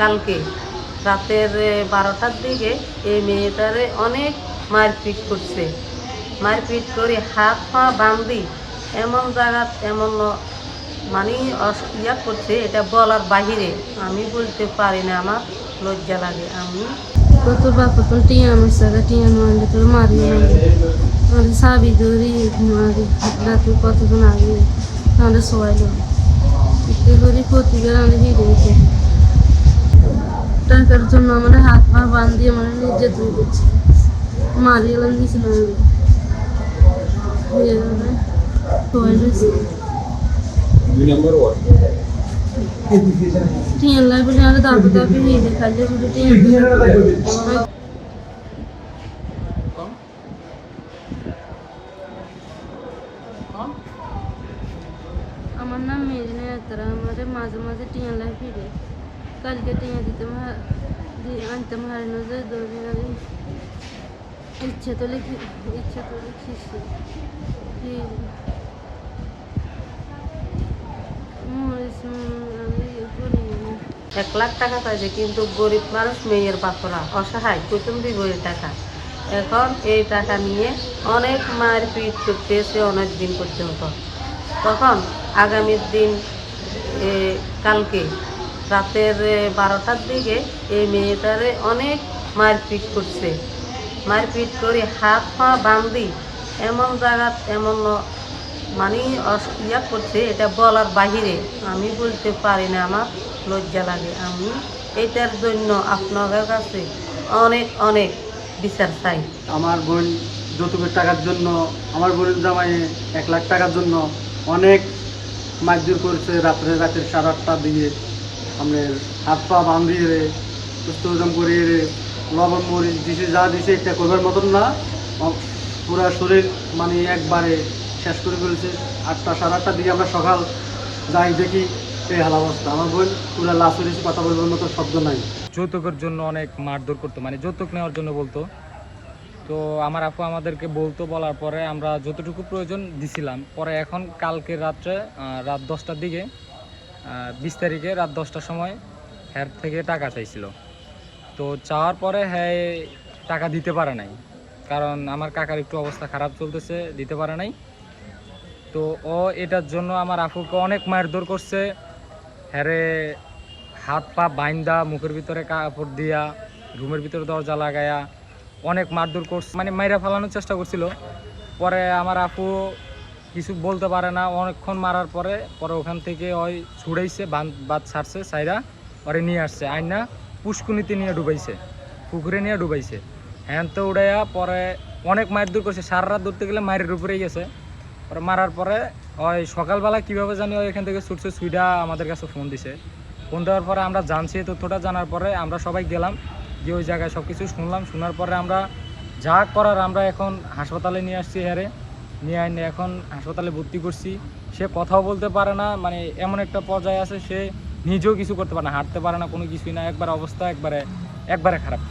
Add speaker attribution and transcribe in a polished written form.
Speaker 1: কালকে রাতের 12টার দিকে এই মেয়েটারে অনেক মারপিট করছে। মারপিট করে হাত পা বান্ধি এমন জায়গা এমন মানে ইয়া করছে, এটা বলার বাহিরে। আমি বলতে পারি না, আমার লজ্জা লাগে। আমি
Speaker 2: কত বাপতন টিয়া আমার সাথে টিয়া মারলে তোর মারি আমাদের সাবি ধরি মারি রাতে কতজন আগে আমাদের সবাইলো এতে করি প্রতিবার আমাদের হিরে টাকার জন্য আমার হাত পা বান্ধি আমার নিজে তুই করছে মারি এলাম দিয়েছিল সবাই রয়েছে টিয়া লাগবে আমাদের দাপে দাপে হিরে খাইলে শুধু টিয়া আমার নাম মেরিনা আক্তার। আমাদের মাঝে মাঝে টিয়া লাই ফিরে কালকে টিয়া দিতাম আনতাম হারানো যায় দৌড়ে আগে ইচ্ছে তো লিখিস
Speaker 1: 1 লাখ টাকা চাইছে, কিন্তু গরিব মানুষ, মেয়ের বাপরা অসহায়, কুটুম দিব এই টাকা। এখন এই টাকা নিয়ে অনেক মারপিট করতেছে, অনেক দিন করতে হতো। তখন আগামীর দিন কালকে রাতের 12টার দিকে এই মেয়েটারে অনেক মারপিট করছে। মারপিট করে হাত পা বান্ধি এমন জায়গা এমন মানে ইয়া করছে, এটা বলার বাহিরে। আমি বলতে পারি না, আমার লজ্জা লাগে। আমি এটার জন্য আপনাদের কাছে অনেক অনেক বিচার চাই।
Speaker 3: আমার বোন যৌতুকের টাকার জন্য, আমার বোনের জামাই 1 লাখ টাকার জন্য অনেক মারধর করেছে। রাতের 8:30টার দিকে আমাদের হাত পা বান্ধিয়ে সুস্থম করিয়ে লবণ মরিচ দিছে, যা দিছে এটা করবার মতন না। পুরা শরীর মানে একবারে শেষ করে ফেলেছে। 8:30টার দিকে আমরা সকাল যাই, দেখি এই হাল অবস্থা। আমার বোন পুরা লাশ হয়েছে, কথা বলবার মতো শব্দ নাই।
Speaker 4: যৌতুকের জন্য অনেক মারধর করতো, মানে যৌতুক নেওয়ার জন্য বলতো। তো আমার আপু আমাদেরকে বলতো, বলার পরে আমরা যতটুকু প্রয়োজন দিছিলাম। পরে এখন কালকে রাত্রে রাত 10টার দিকে 20 তারিখে রাত 10টার সময় হ্যার থেকে টাকা চাইছিল। তো চাওয়ার পরে হ্যাঁ টাকা দিতে পারে নাই, কারণ আমার কাকার একটু অবস্থা খারাপ চলতেছে, দিতে পারে নাই। তো ও এটার জন্য আমার আপুকে অনেক মারধর করছে। হ্যারে হাত পা বাইন্দা, মুখের ভিতরে কাপড় দিয়া, রুমের ভিতরে দরজা লাগায়া অনেক মারধর করছে, মানে মাইরা ফেলানোর চেষ্টা করছিল। পরে আমার আপু কিছু বলতে পারে না, অনেকক্ষণ মারার পরে ওখান থেকে ওই ছুড়াইছে, বাদ ছাড়ছে, সাইরা ওরে নিয়ে আসছে, আইনা পুষ্কুনিতে নিয়ে ডুবাইছে, পুকুরে নিয়ে ডুবাইছে। হ্যান তো উড়াইয়া পরে অনেক মারধর করছে। সারা রাত ধরতে গেলে মায়ের উপরেই গেছে। পরে মারার পরে ওই সকালবেলা কীভাবে জানি ওই এখান থেকে ছুটছে, সুইডা আমাদের কাছে ফোন দিছে। ফোন দেওয়ার পরে আমরা জানছি, তথ্যটা জানার পরে আমরা সবাই গেলাম, যে ওই জায়গায় সব কিছু শুনলাম। শোনার পরে আমরা যা করার আমরা এখন হাসপাতালে নিয়ে আসছি। নিয়ে আইনে এখন হাসপাতালে ভর্তি করছি। সে কথাও বলতে পারে না, মানে এমন একটা পর্যায়ে আছে, সে নিজেও কিছু করতে পারে না, হাঁটতে পারে না, কোনো কিছুই না। একবার অবস্থা একবারে খারাপ।